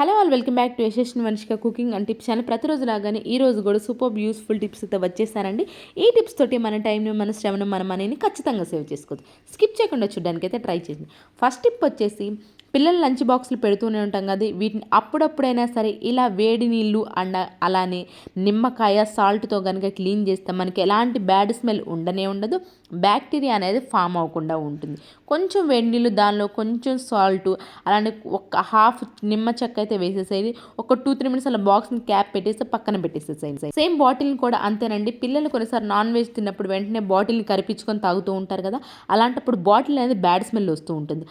Hello all welcome back to SSSvini&Vanshika cooking and tips channel. ప్రతిరోజు లాగానే ఈ రోజు కూడా సూపర్ యూస్ఫుల్ టిప్స్ అయితే వచ్చేసానండి. ఈ టిప్స్ తోటి మన టైంని, మన శ్రమను, మన మనీని ఖచ్చితంగా సేవ్ చేసుకోవచ్చు. స్కిప్ చేయకుండా చూడడానికి అయితే ట్రై చేయండి. ఫస్ట్ టిప్ వచ్చేసి, పిల్లలు లంచ్ బాక్సులు పెడుతూనే ఉంటాం కదా, వీటిని అప్పుడప్పుడైనా సరే ఇలా వేడి నీళ్ళు అండ్ అలానే నిమ్మకాయ సాల్ట్తో కనుక క్లీన్ చేస్తే మనకి ఎలాంటి బ్యాడ్ స్మెల్ ఉండనే ఉండదు, బ్యాక్టీరియా అనేది ఫామ్ అవ్వకుండా ఉంటుంది. కొంచెం వేడి నీళ్ళు, దానిలో కొంచెం సాల్ట్, అలానే ఒక హాఫ్ నిమ్మ చెక్క అయితే వేసేసేది. ఒక 2-3 మినిట్స్ అలా బాక్స్ని క్యాప్ పెట్టేసి పక్కన పెట్టేసేసేయండి. సేమ్ బాటిల్ని కూడా అంతేనండి. పిల్లలు కొన్నిసార్లు నాన్ వెజ్ తిన్నప్పుడు వెంటనే బాటిల్ని కరిపించుకొని తాగుతూ ఉంటారు కదా, అలాంటప్పుడు బాటిల్ అనేది బ్యాడ్ స్మెల్ వస్తూ ఉంటుంది.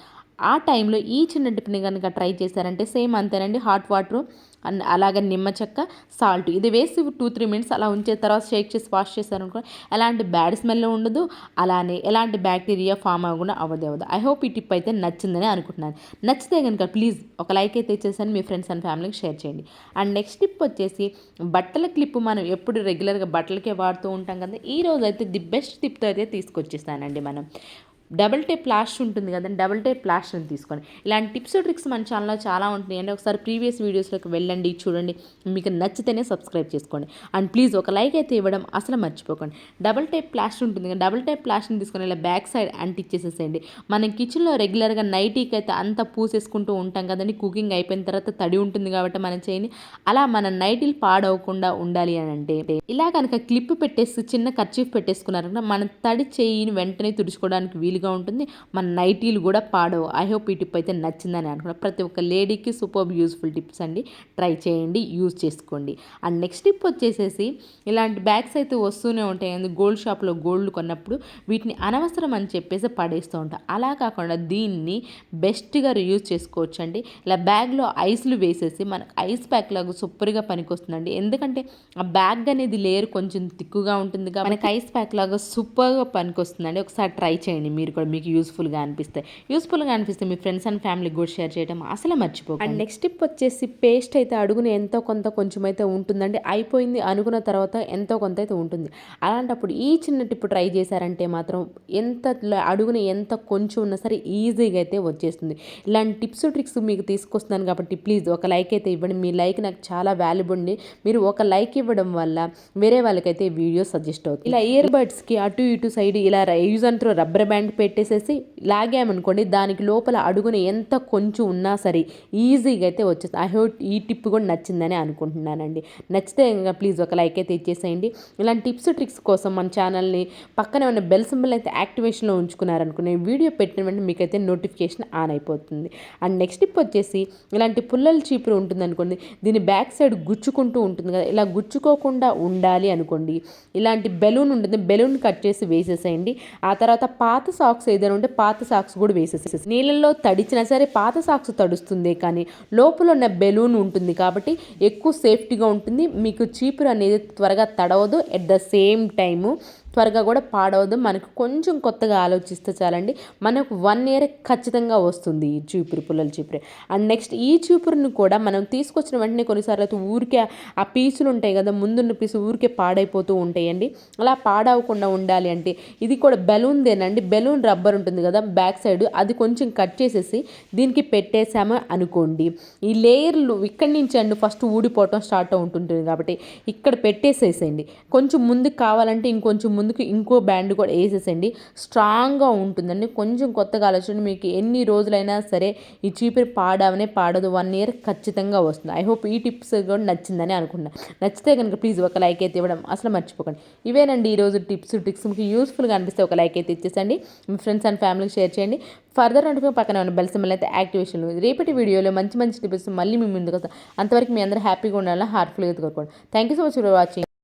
ఆ టైంలో ఈ చిన్న టిప్ని కనుక ట్రై చేశారంటే సేమ్ అంతేనండి. హాట్ వాటర్ అండ్ అలాగే నిమ్మ చెక్క, సాల్ట్ ఇది వేసి 2-3 మినిట్స్ అలా ఉంచే తర్వాత షేక్ చేసి వాష్ చేశారనుకో ఎలాంటి బ్యాడ్ స్మెల్ ఉండదు, అలానే ఎలాంటి బ్యాక్టీరియా ఫామ్ అవ్వకుండా అవ్వదు. ఐ హోప్ ఈ టిప్ అయితే నచ్చిందని అనుకుంటున్నాను. నచ్చితే కనుక ప్లీజ్ ఒక లైక్ అయితే ఇచ్చేసాను, మీ ఫ్రెండ్స్ అండ్ ఫ్యామిలీకి షేర్ చేయండి. అండ్ నెక్స్ట్ టిప్ వచ్చేసి, బట్టల క్లిప్ మనం ఎప్పుడు రెగ్యులర్గా బట్టలకే వాడుతూ ఉంటాం కదా, ఈ రోజు అయితే ది బెస్ట్ టిప్తో అయితే తీసుకొచ్చేస్తానండి. మనం డబుల్ టేప్ ప్లాస్టర్ ఉంటుంది కదండి, డబుల్ టేప్ ప్లాస్టర్ని తీసుకొని ఇలాంటి టిప్స్ ట్రిక్స్ మన ఛానల్లో చాలా ఉంటున్నాయి అండి. ఒకసారి ప్రీవియస్ వీడియోస్లోకి వెళ్ళండి, చూడండి, మీకు నచ్చితేనే సబ్స్క్రైబ్ చేసుకోండి. అండ్ ప్లీజ్ ఒక లైక్ అయితే ఇవ్వడం అసలు మర్చిపోకండి. డబుల్ టేప్ ప్లాస్టర్ ఉంటుంది కదా, డబుల్ టేప్ ప్లాస్టర్ని తీసుకొని ఇలా బ్యాక్ సైడ్ అంటిచ్చేసేసేయండి. మనం కిచెన్లో రెగ్యులర్గా నైటీకి అయితే అంతా పూసేసుకుంటూ ఉంటాం కదండి, కుకింగ్ అయిపోయిన తర్వాత తడి ఉంటుంది కాబట్టి మన చేయని అలా మన నైటీలు పాడవకుండా ఉండాలి అని అంటే ఇలా కనుక క్లిప్ పెట్టేసి చిన్న కర్చీఫ్ పెట్టేసుకున్నారంటే మన తడి చేయిని వెంటనే తుడుచుకోవడానికి వీలు ఉంటుంది. మన నైటీలు కూడా పాడవు. ఐ హోప్ ఈ టిప్ అయితే నచ్చిందని అనుకున్నాను. ప్రతి ఒక్క లేడీకి సూపర్ యూస్ఫుల్ టిప్స్ అండి, ట్రై చేయండి, యూజ్ చేసుకోండి. అండ్ నెక్స్ట్ టిప్ వచ్చేసేసి, ఇలాంటి బ్యాగ్స్ అయితే వస్తూనే ఉంటాయి. గోల్డ్ షాప్లో గోల్డ్ కొన్నప్పుడు వీటిని అనవసరం అని చెప్పేసి పడేస్తూ ఉంటాం. అలా కాకుండా దీన్ని బెస్ట్గా యూజ్ చేసుకోవచ్చు అండి. ఇలా బ్యాగ్లో ఐస్లు వేసేసి మనకు ఐస్ ప్యాక్ లాగా సూపర్గా పనికొస్తుందండి. ఎందుకంటే ఆ బ్యాగ్ అనేది లేయర్ కొంచెం తిక్కుగా ఉంటుంది కాబట్టి మనకి ఐస్ ప్యాక్ లాగా సూపర్గా పనికొస్తుందండి. ఒకసారి ట్రై చేయండి మీరు కూడా, మీకు యూస్ఫుల్గా అనిపిస్తే మీ ఫ్రెండ్స్ అండ్ ఫ్యామిలీకి కూడా షేర్ చేయడం అసలు మర్చిపోకండి. అండ్ నెక్స్ట్ టిప్ వచ్చేసి, పేస్ట్ అయితే అడుగున ఎంతో కొంత కొంచెం అయితే ఉంటుందండి. అయిపోయింది అనుకున్న తర్వాత ఎంతో కొంత అయితే ఉంటుంది. అలాంటప్పుడు ఈ చిన్న టిప్ ట్రై చేశారంటే మాత్రం అడుగున ఎంత కొంచెం ఉన్నా సరే ఈజీగా అయితే వచ్చేస్తుంది. ఇలాంటి టిప్స్ ట్రిక్స్ మీకు తీసుకొస్తున్నాను కాబట్టి ప్లీజ్ ఒక లైక్ అయితే ఇవ్వండి. మీ లైక్ నాకు చాలా వాల్యుబుల్ అండి. మీరు ఒక లైక్ ఇవ్వడం వల్ల వేరే వాళ్ళకైతే వీడియో సజెస్ట్ అవుతుంది. ఇలా ఇయర్ బడ్స్కి అటు ఇటు సైడ్ ఇలా use and throw rubber band పెట్టేసేసి లాగామనుకోండి, దానికి లోపల అడుగున ఎంత కొంచెం ఉన్నా సరే ఈజీగా అయితే వచ్చేస్తుంది. ఐ హోప్ ఈ టిప్ కూడా నచ్చిందని అనుకుంటున్నానండి. నచ్చితే ఇంకా ప్లీజ్ ఒక లైక్ అయితే ఇచ్చేసేయండి. ఇలాంటి టిప్స్ ట్రిక్స్ కోసం మన ఛానల్ని పక్కనే ఉన్న బెల్ సింబల్ అయితే యాక్టివేషన్లో ఉంచుకున్నారనుకునే వీడియో పెట్టిన వెంటనే మీకైతే నోటిఫికేషన్ ఆన్ అయిపోతుంది. అండ్ నెక్స్ట్ టిప్ వచ్చేసి, ఇలాంటి పుల్లల చీపురు ఉంటుంది అనుకోండి, దీని బ్యాక్ సైడ్ గుచ్చుకుంటూ ఉంటుంది కదా, ఇలా గుచ్చుకోకుండా ఉండాలి అనుకోండి, ఇలాంటి బెలూన్ ఉంటుంది, బెలూన్ కట్ చేసి వేసేసేయండి. ఆ తర్వాత పాత సాక్స్ ఏదైనా ఉంటే పాత సాక్స్ కూడా వేసేసేసి నీళ్ళల్లో తడిచినా సరే పాత సాక్స్ తడుస్తుంది, కానీ లోపల ఉన్న బెలూన్ ఉంటుంది కాబట్టి ఎక్కువ సేఫ్టీగా ఉంటుంది. మీకు చీపురు అనేది త్వరగా తడవదు, ఎట్ ద సేమ్ టైము త్వరగా కూడా పాడవద్దు. మనకు కొంచెం కొత్తగా ఆలోచిస్తే చాలండి, మనకు 1 ఇయర్ ఖచ్చితంగా వస్తుంది ఈ చీపురు, పుల్లల చీపురు. అండ్ నెక్స్ట్ ఈ చీపురుని కూడా మనం తీసుకొచ్చిన వెంటనే కొన్నిసార్లు అయితే ఊరికే ఆ పీసులు ఉంటాయి కదా, ముందున్న పీసు ఊరికే పాడైపోతూ ఉంటాయండి. అలా పాడవకుండా ఉండాలి అంటే ఇది కూడా బెలూన్దేనండి. బెలూన్ రబ్బర్ ఉంటుంది కదా బ్యాక్ సైడ్, అది కొంచెం కట్ చేసేసి దీనికి పెట్టేసాము అనుకోండి, ఈ లేయర్లు ఇక్కడి నుంచి అండి ఫస్ట్ ఊడిపోవటం స్టార్ట్ అవుతుంటుంది కాబట్టి ఇక్కడ పెట్టేసేసేయండి. కొంచెం ముందుకు కావాలంటే ఇంకొంచెం ముందుకు ఇంకో బ్యాండ్ కూడా వేసేసండి, స్ట్రాంగ్గా ఉంటుందండి. కొంచెం కొత్తగా ఆలోచన, మీకు ఎన్ని రోజులైనా సరే ఈ చీపురు పాడదు, 1 ఇయర్ ఖచ్చితంగా వస్తుంది. ఐ హోప్ ఈ టిప్స్ కూడా నచ్చిందని అనుకుంటున్నాను. నచ్చితే కనుక ప్లీజ్ ఒక లైక్ అయితే ఇవ్వడం అసలు మర్చిపోకండి. ఇవేనండి ఈరోజు టిప్స్ ట్రిక్స్. మీకు యూస్ఫుల్గా అనిపిస్తే ఒక లైక్ అయితే ఇచ్చేసండి, మీ ఫ్రెండ్స్ అండ్ ఫ్యామిలీకి షేర్ చేయండి. ఫర్దర్ నోటిఫికేషన్ పక్కన ఉన్న బెల్ సింబల్ అయితే యాక్టివేషన్. రేపటి వీడియోలో మంచి టిప్స్ మళ్ళీ మీ ముందుకు వస్తాం. అంతవరకు మీ అందరూ హ్యాపీగా ఉండాలని హార్ట్ఫుల్గా కోరుకోండి. Thank you so much for watching.